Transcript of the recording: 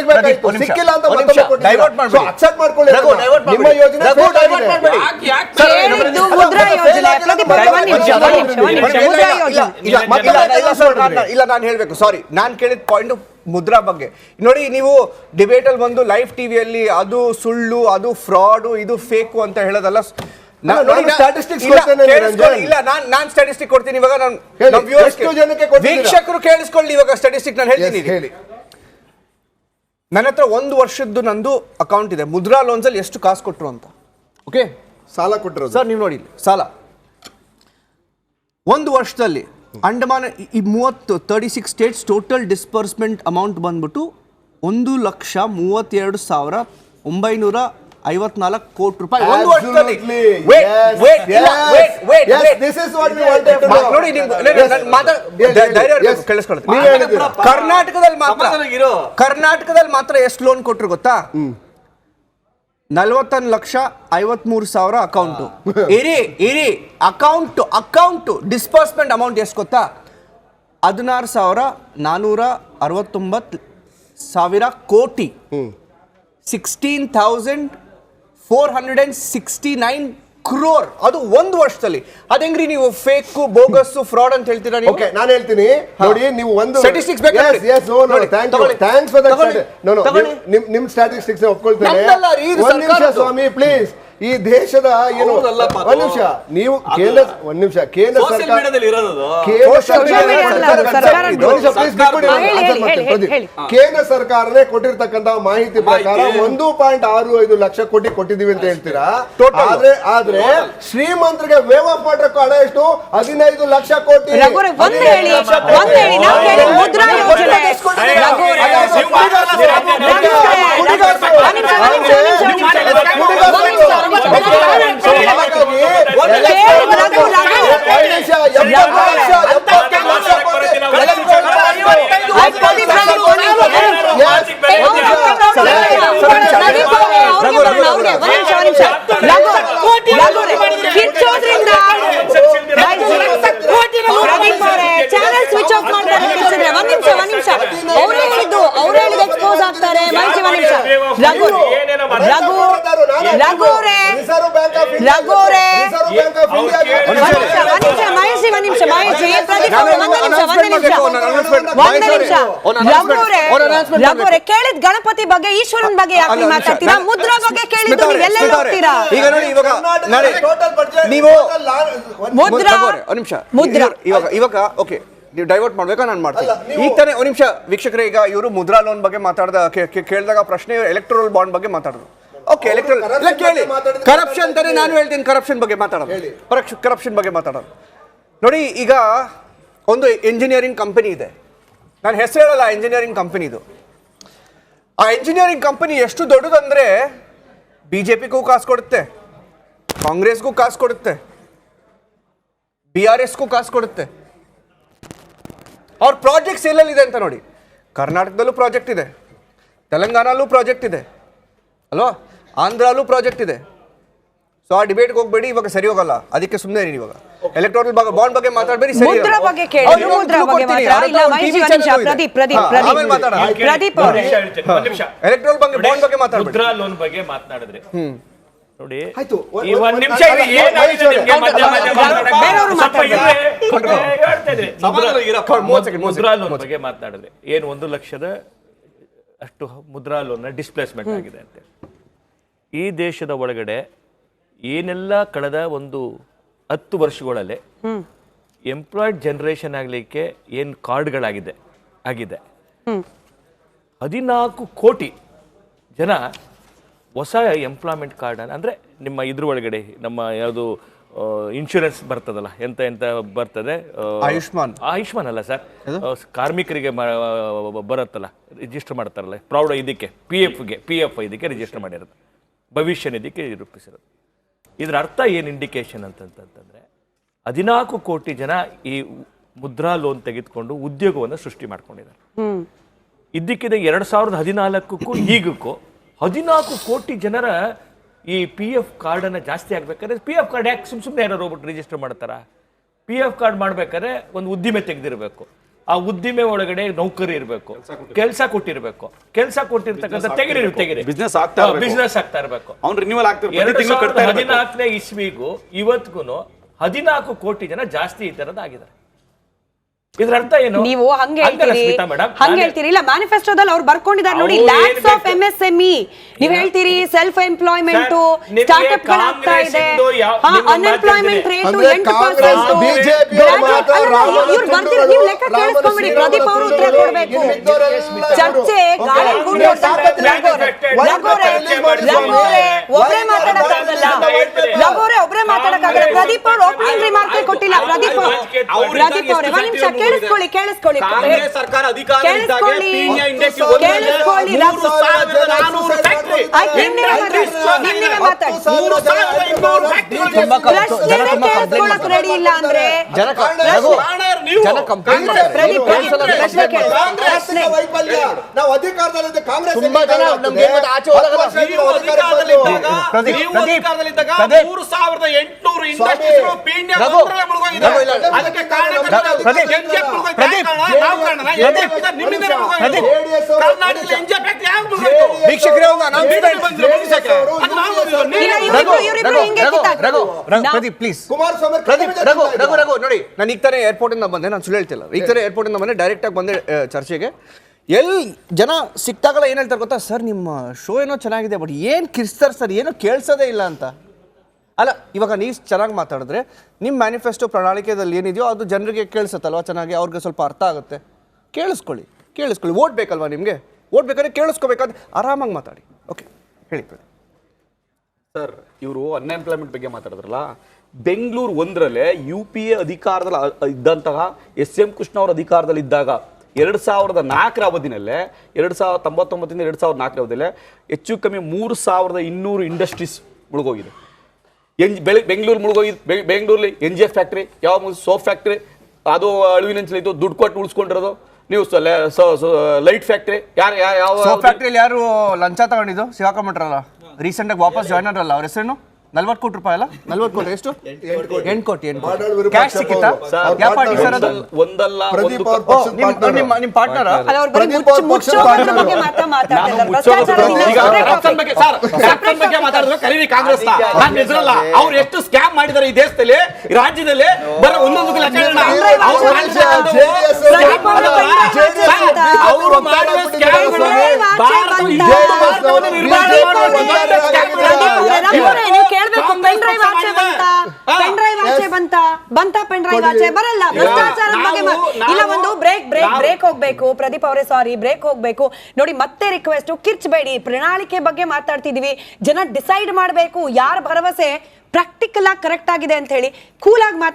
ಸಿಗ್ಬೇಕಾಗಿತ್ತು, ಸಿಕ್ಕಿಲ್ಲ ಅಂತ ಮತ್ತೊಮ್ಮೆ ಕೊಟ್ಟಿದ್ದೀರಾ. ಅಕ್ಸೆಪ್ಟ್ ಮಾಡ್ಕೊಳ್ಳಿ, ನಿಮ್ಮ ಯೋಜನೆ ಇಲ್ಲ. ನಾನು ಹೇಳ್ಬೇಕು, ಸಾರಿ, ನಾನು ಕೇಳಿದ ಪಾಯಿಂಟ್ ಮುದ್ರಾ ಬಗ್ಗೆ ನೋಡಿ. ನೀವು ಡಿಬೇಟ್ ಅಲ್ಲಿ ಬಂದು ಲೈವ್ ಟಿವಿಯಲ್ಲಿ ಅದು ಸುಳ್ಳು, ಅದು ಫ್ರಾಡ್, ಇದು ಫೇಕ್ ಅಂತ ಹೇಳೋದಲ್ಲ. ಇಲ್ಲ, ನಾನ್ ಸ್ಟಾಟಿಸ್ಟಿಕ್ ಕೊಡ್ತೀನಿ ಇವಾಗ. ವೀಕ್ಷಕರು ಕೇಳಿಸ್ಕೊಳ್ಳಿ ಇವಾಗ ಸ್ಟಾಟಿಸ್ಟಿಕ್ ನಾನು ಹೇಳ್ತೀನಿ. ನನ್ನ ಹತ್ರ 1 ವರ್ಷದ್ದು ನಂದು ಅಕೌಂಟ್ ಇದೆ. ಮುದ್ರಾ ಲೋನ್ಸ್ ಅಲ್ಲಿ ಎಷ್ಟು ಕಾಸು ಕೊಟ್ರು ಅಂತ. ಓಕೆ, ಸಾಲ ಕೊಟ್ಟರು ಸರ್, ನೀವು ನೋಡಿ ಸಾಲ 1 ವರ್ಷದಲ್ಲಿ ಅಂಡಮಾನ್ ಈ 36 ಸ್ಟೇಟ್ಸ್ ಟೋಟಲ್ ಡಿಸ್ಬರ್ಸ್ಮೆಂಟ್ ಅಮೌಂಟ್ ಬಂದ್ಬಿಟ್ಟು 1,32,954 ಕೋಟಿ ರೂಪಾಯಿ 1 ವರ್ಷದಲ್ಲಿ. ಕರ್ನಾಟಕದಲ್ಲಿ ಮಾತ್ರ ಎಷ್ಟು ಲೋನ್ ಕೊಟ್ರು ಗೊತ್ತಾ? 41,53,000 ಅಕೌಂಟು. ಇರಿ ಅಕೌಂಟ್ ಡಿಸ್ಬರ್ಸ್ಮೆಂಟ್ ಅಮೌಂಟ್ ಎಷ್ಟು ಗೊತ್ತಾ? 16,469 ಕೋಟಿ. 16,469 crore. ಅದು 1 ವರ್ಷದಲ್ಲಿ. ಅದ ಹೆಂಗ್ರಿ ನೀವು ಫೇಕ್, ಬೋಗಸ್, ಫ್ರಾಡ್ ಅಂತ ಹೇಳ್ತೀರಾ ನೀವು? ಓಕೆ, ನಾನು ಹೇಳ್ತೀನಿ ನೋಡಿ. ನೀವು ಒಂದು ಸ್ಟಾಟಿಸ್ಟಿಕ್ಸ್ ಬೇಕು. Thanks for that. ನಿಮ್ಮ ಸ್ಟಾಟಿಸ್ಟಿಕ್ಸ್ ಒಪ್ಕೊಳ್ತೇನೆ. ಒಂದು ನಿಮಿಷ ಸ್ವಾಮಿ, ಪ್ಲೀಸ್. ಈ ದೇಶದ ಏನು, ಒಂದು ನಿಮಿಷ, ನೀವು ಕೇಂದ್ರ ಸರ್ಕಾರನೇ ಕೊಟ್ಟಿರ್ತಕ್ಕಂತ ಮಾಹಿತಿ ಪ್ರಕಾರ 1.65 ಲಕ್ಷ ಕೋಟಿ ಕೊಟ್ಟಿದೀವಿ ಅಂತ ಹೇಳ್ತೀರಾ. ಆದ್ರೆ ಶ್ರೀಮಂತರಿಗೆ ವೇವ್ ಆಫ್ ಮಾಡಕ್ಕೆ ಹಣ ಎಷ್ಟು? 15 ಲಕ್ಷ ಕೋಟಿ. ಕೇಳಿದ್ ಗಣಪತಿ ಬಗ್ಗೆ, ಈಶ್ವರನ್ ಬಗ್ಗೆ ಯಾಕೆ ಮಾತಾಡ್ತೀರಾ? ಮುದ್ರಾ ಬಗ್ಗೆ ಕೇಳಿದ್ದು ಎಲ್ಲ ಹೋಗ್ತೀರಾ? ಈಗ ನೋಡಿ, ಇವಾಗ ಓಕೆ, ನೀವು ಡೈವರ್ಟ್ ಮಾಡ್ಬೇಕಾ? ನಾನು ಮಾಡ್ತೀನಿ. ಈಗ ತಾನೇ ಒಂದು ನಿಮಿಷ ವೀಕ್ಷಕರೇ, ಈಗ ಇವರು ಮುದ್ರಾ ಲೋನ್ ಬಗ್ಗೆ ಕೇಳಿದಾಗ ಪ್ರಶ್ನೆ ಎಲೆಕ್ಟ್ರಲ್ ಬಾಂಡ್ ಬಗ್ಗೆ ಮಾತಾಡಿದ್ರು. ಓಕೆ, ಎಲೆಕ್ಟ್ರಲ್ ಕೇಳಿ. ಕರಪ್ಷನ್ ತಾನೇ ನಾನು ಹೇಳ್ತೀನಿ. ಕರಪ್ಷನ್ ಬಗ್ಗೆ ಮಾತಾಡೋದು ನೋಡಿ. ಈಗ ಒಂದು ಇಂಜಿನಿಯರಿಂಗ್ ಕಂಪನಿ ಇದೆ, ನಾನು ಹೆಸರು ಹೇಳಲ್ಲ. ಇಂಜಿನಿಯರಿಂಗ್ ಕಂಪನಿದು, ಆ ಇಂಜಿನಿಯರಿಂಗ್ ಕಂಪನಿ ಎಷ್ಟು ದೊಡ್ಡದಂದ್ರೆ ಬಿಜೆಪಿಗೂ ಕಾಸು ಕೊಡುತ್ತೆ, ಕಾಂಗ್ರೆಸ್ಗೂ ಕಾಸು ಕೊಡುತ್ತೆ, BRSಗೂ ಕಾಸು ಕೊಡುತ್ತೆ. ಅವ್ರ ಪ್ರಾಜೆಕ್ಟ್ಸ್ ಎಲ್ಲೆಲ್ಲಿದೆ ಅಂತ ನೋಡಿ. ಕರ್ನಾಟಕದಲ್ಲೂ ಪ್ರಾಜೆಕ್ಟ್ ಇದೆ, ತೆಲಂಗಾಣಲ್ಲೂ ಪ್ರಾಜೆಕ್ಟ್ ಇದೆ ಅಲ್ವಾ, ಆಂಧ್ರಲ್ಲೂ ಪ್ರಾಜೆಕ್ಟ್ ಇದೆ. ಸೊ ಆ ಡಿಬೇಟ್ಗೆ ಹೋಗ್ಬೇಡಿ, ಇವಾಗ ಸರಿ ಹೋಗಲ್ಲ. ಅದಕ್ಕೆ ಸುಮ್ಮನೆ ಇರಿ. ಇವಾಗ ಎಲೆಕ್ಟ್ರಲ್ ಬಾಂಡ್ ಬಗ್ಗೆ ಮಾತಾಡಬೇಡಿ. ಮುದ್ರಾ ಬಗ್ಗೆ ಕೇಳಿ. ಮುದ್ರಾ ಬಗ್ಗೆ ಎಲೆಕ್ಟ್ರಲ್ ಬಾಂಡ್ ಬಗ್ಗೆ ಮಾತಾಡಬೇಡಿ. ಮುದ್ರಾ ಲೋನ್ ಬಗ್ಗೆ ಮಾತನಾಡಿದ್ರೆ ನೋಡಿ, ಮುದ್ರಾ ಲೋನ್ ಬಗ್ಗೆ ಮಾತನಾಡಿದ್ರೆ ಏನು 1 ಲಕ್ಷದ ಅಷ್ಟು ಮುದ್ರಾ ಲೋನ್ ಡಿಸ್ಪ್ಲೇಸ್ಮೆಂಟ್ ಆಗಿದೆ ಅಂತ. ಈ ದೇಶದ ಒಳಗಡೆ ಏನೆಲ್ಲ ಕಳೆದ ಒಂದು 10 ವರ್ಷಗಳಲ್ಲಿ ಎಂಪ್ಲಾಯ್ಡ್ ಜನರೇಷನ್ ಆಗಲಿಕ್ಕೆ ಏನು ಕಾರ್ಡ್ಗಳಾಗಿದೆ 14 ಕೋಟಿ ಜನ ಹೊಸ ಎಂಪ್ಲಾಯ್ಮೆಂಟ್ ಕಾರ್ಡ್ ಅಂದರೆ ನಿಮ್ಮ ಇದ್ರ ಒಳಗಡೆ ನಮ್ಮ ಯಾವುದು ಇನ್ಶೂರೆನ್ಸ್ ಬರ್ತದಲ್ಲ, ಎಂತ ಬರ್ತದೆ, ಆಯುಷ್ಮಾನ್ ಅಲ್ಲ ಸರ್, ಕಾರ್ಮಿಕರಿಗೆ ಬರುತ್ತಲ್ಲ, ರಿಜಿಸ್ಟರ್ ಮಾಡ್ತಾರಲ್ಲ ಪ್ರೌಢ, ಇದಕ್ಕೆ ಪಿ ಎಫ್ ಇದಕ್ಕೆ ರಿಜಿಸ್ಟರ್ ಮಾಡಿರೋದು, ಭವಿಷ್ಯ ನಿಧಿಗೆ ರೂಪಿಸಿರೋದು. ಇದರ ಅರ್ಥ ಏನು ಇಂಡಿಕೇಶನ್ ಅಂತಂತಂದರೆ 14 ಕೋಟಿ ಜನ ಈ ಮುದ್ರಾ ಲೋನ್ ತೆಗೆದುಕೊಂಡು ಉದ್ಯೋಗವನ್ನು ಸೃಷ್ಟಿ ಮಾಡ್ಕೊಂಡಿದ್ದಾರೆ. ಇದ್ದಕ್ಕಿದ್ದ 2014ಕ್ಕೂ ಈಗಕ್ಕೂ 14 ಕೋಟಿ ಜನರ ಈ PF ಕಾರ್ಡನ್ನು ಜಾಸ್ತಿ ಆಗಬೇಕಾದ್ರೆ, PF ಕಾರ್ಡ್ ಯಾಕೆ ಸುಮ್ಮನೆ ಯಾರು ಹೋಗ್ಬಿಟ್ಟು ರಿಜಿಸ್ಟರ್ ಮಾಡ್ತಾರ? PF ಕಾರ್ಡ್ ಮಾಡಬೇಕಾದ್ರೆ ಒಂದು ಉದ್ದಿಮೆ ತೆಗೆದಿರಬೇಕು. ಆ ಉದ್ದಿಮೆ ಒಳಗಡೆ ನೌಕರಿ ಇರಬೇಕು, ಕೆಲಸ ಕೊಟ್ಟಿರ್ಬೇಕು, ಕೆಲಸ ಕೊಟ್ಟಿರ್ತಕ್ಕಂಥ ತೆಗಿರಿ ಬಿಸ್ನೆಸ್ ಆಗ್ತಾ ಇರಬೇಕು. ಅವ್ನು ರಿನ್ಯೂವಲ್ ಆಗ್ತಿರ್ಬೇಕು. 2014 ಇಸ್ವಿಗೂ ಇವತ್ತಿಗೂ 14 ಕೋಟಿ ಜನ ಜಾಸ್ತಿ ಈ ತರದಾಗಿದ್ದಾರೆ. ಇದ್ರ ಅರ್ಥ ಏನು? ನೀವು ಹಂಗೆ ಹೇಳ್ತೀರಿ ಇಲ್ಲ, ಮ್ಯಾನಿಫೆಸ್ಟೋದಲ್ಲಿ ಅವ್ರು ಬರ್ಕೊಂಡಿದ್ದಾರೆ ನೋಡಿ, ಲ್ಯಾಕ್ಸ್ ಆಫ್ MSME. ನೀವು ಹೇಳ್ತೀರಿ ಸೆಲ್ಫ್ ಎಂಪ್ಲಾಯ್ಮೆಂಟ್, ಸ್ಟಾರ್ಟ್ಅಪ್ ಗಳಾಗ್ತಾ ಇದೆ, ಅನ್ಎಂಪ್ಲಾಯ್ಮೆಂಟ್ ರೇಟ್ 8%. ನೀವು ಲೆಕ್ಕ ಕೇಳಿಸ್ಕೊಂಬಿಡಿ, ಪ್ರದೀಪ್ ಅವರು ಉತ್ತರ ಕೊಡ್ಬೇಕು. ಚರ್ಚೆ ಗಾಳಿ ಒಬ್ಬರೇ ಮಾತಾಡಕ್ಕಾಗಲ್ಲ, ಒಬ್ಬರೇ ಮಾತಾಡಕ್ಕಾಗಲ್ಲ. ಪ್ರದೀಪ್ ಅವರು ಓಪನಿಂಗ್ ರಿಮಾರ್ಕ್ ಕೊಟ್ಟಿಲ್ಲ. ಪ್ರದೀಪ್ ಅವರೇ ಒಂದ್ ನಿಮಿಷ ಕೇಳಿಸ್ಕೊಳ್ಳಿ. ಕಾಂಗ್ರೆಸ್ ಸರ್ಕಾರ ಅಧಿಕಾರದಲ್ಲಿದ್ದಾಗ ಪೀಣ್ಯ ಇಂಡಸ್ಟ್ರಿ ಕೇಳಿಸ್ಕೊಳ್ಳಿ. ರೆಡಿ ಇಲ್ಲ ಅಂದ್ರೆ ನೋಡಿ, ನಾನು ಈಗ ತಾನೇ ಏರ್ಪೋರ್ಟ್ ಇಂದ ಬಂದೆ, ನಾನು ಸುಳ್ಳು ಹೇಳ್ತಿಲ್ಲ. ಈಗ ತಾನೇ ಏರ್ಪೋರ್ಟ್ ಇಂದ ಬಂದೆ, ಡೈರೆಕ್ಟ್ ಆಗಿ ಬಂದೆ ಚರ್ಚೆಗೆ. ಎಲ್ಲಿ ಜನ ಸಿಕ್ತಾಗಲ್ಲ ಏನ್ ಹೇಳ್ತಾರೆ ಗೊತ್ತಾ, ಸರ್ ನಿಮ್ಮ ಶೋ ಏನೋ ಚೆನ್ನಾಗಿದೆ, ಬಟ್ ಏನ್ ಕಿರ್ಸ್ತಾರೆ ಸರ್, ಏನೋ ಕೇಳಿಸೋದೇ ಇಲ್ಲ ಅಂತ. ಅಲ್ಲ, ಇವಾಗ ನೀವು ಚೆನ್ನಾಗಿ ಮಾತಾಡಿದ್ರೆ ನಿಮ್ಮ ಮ್ಯಾನಿಫೆಸ್ಟೋ ಪ್ರಣಾಳಿಕೆದಲ್ಲಿ ಏನಿದೆಯೋ ಅದು ಜನರಿಗೆ ಕೇಳಿಸುತ್ತಲ್ವ ಚೆನ್ನಾಗಿ, ಅವ್ರಿಗೆ ಸ್ವಲ್ಪ ಅರ್ಥ ಆಗುತ್ತೆ. ಕೇಳಿಸ್ಕೊಳ್ಳಿ. ಓಟ್ ಬೇಕಲ್ವಾ ನಿಮಗೆ? ಓಟ್ ಬೇಕಾದ್ರೆ ಕೇಳಿಸ್ಕೋಬೇಕಾದ್ರೆ ಆರಾಮಾಗಿ ಮಾತಾಡಿ. ಓಕೆ, ಹೇಳಿ ಸರ್. ಇವರು ಅನ್ಎಂಪ್ಲಾಯ್ಮೆಂಟ್ ಬಗ್ಗೆ ಮಾತಾಡಿದ್ರಲ್ಲ, ಬೆಂಗಳೂರು 1ರಲ್ಲೇ UPA ಅಧಿಕಾರದಲ್ಲಿ ಇದ್ದಂತಹ SM ಕೃಷ್ಣ ಅವರ ಅಧಿಕಾರದಲ್ಲಿ ಇದ್ದಾಗ 2004ರ ಅವಧಿನಲ್ಲೇ 1999 2004ರ ಅವಧಿಯಲ್ಲೇ ಹೆಚ್ಚು ಕಮ್ಮಿ 3200 ಇಂಡಸ್ಟ್ರೀಸ್ ಮುಳುಗೋಗಿದೆ. ಬೆಂಗಳೂರು ಮುಳುಗೋಗಿದೆ. ಬೆಂಗಳೂರಲ್ಲಿ NGF ಫ್ಯಾಕ್ಟ್ರಿ, ಯಾವ ಸೋಪ್ ಫ್ಯಾಕ್ಟ್ರಿ ಅದು ಅಳುವಿನಂಚಲಿದ್ದು ದುಡ್ಡು ಕೊಟ್ಟು ಉಳಿಸ್ಕೊಂಡಿರೋದು. ನೀವು ಲೈಟ್ ಫ್ಯಾಕ್ಟ್ರಿ ಯಾವ ಫ್ಯಾಕ್ಟ್ರಿಯಲ್ಲಿ ಯಾರು ಲಂಚ ತಗೊಂಡಿದ್ದು ಸಿಗಾಕೊಂಡ್ಬಿಟ್ರಲ್ಲ, ರೀಸೆಂಟ್ ಆಗಿ ವಾಪಸ್ ಜಾಯ್ನ್ ಆದ್ರಲ್ಲ, ಅವ್ರ ಹೆಸರೇನು? 40 ಕೋಟಿ ರೂಪಾಯಿ ಅಲ್ಲ? 40 ಕೋಟಿ ಎಷ್ಟು? 8 ಕೋಟಿ ಕ್ಯಾಶ್ ಸಿಕ್ಕಿತ್ತಾ? ಯಾವ ಪಾರ್ಟಿ ಸರ್ ಅದು? ಒಂದಲ್ಲ ನಿಮ್ಮ ಪಾರ್ಟ್ನರ್ ಕಾಂಗ್ರೆಸ್ ಅವ್ರು ಎಷ್ಟು ಸ್ಕ್ಯಾಮ್ ಮಾಡಿದ್ದಾರೆ ಈ ದೇಶದಲ್ಲಿ, ರಾಜ್ಯದಲ್ಲಿ ಬರೋ ಒಂದೊಂದು ಬ್ರೇಕ್ ಹೋಗ್ಬೇಕು. ಪ್ರದೀಪ್ ಅವರೇ ಸಾರಿ, ಬ್ರೇಕ್ ಹೋಗ್ಬೇಕು. ನೋಡಿ ಮತ್ತೆ ರಿಕ್ವೆಸ್ಟ್, ಕಿರ್ಚಬೇಡಿ. ಪ್ರಣಾಳಿಕೆ ಬಗ್ಗೆ ಮಾತಾಡ್ತಿದೀವಿ, ಜನ ಡಿಸೈಡ್ ಮಾಡಬೇಕು ಯಾರ ಭರವಸೆ ಪ್ರಾಕ್ಟಿಕಲ್ ಆಗಿ ಕರೆಕ್ಟ್ ಆಗಿದೆ ಅಂತ ಹೇಳಿ ಕೂಲ್ ಆಗಿ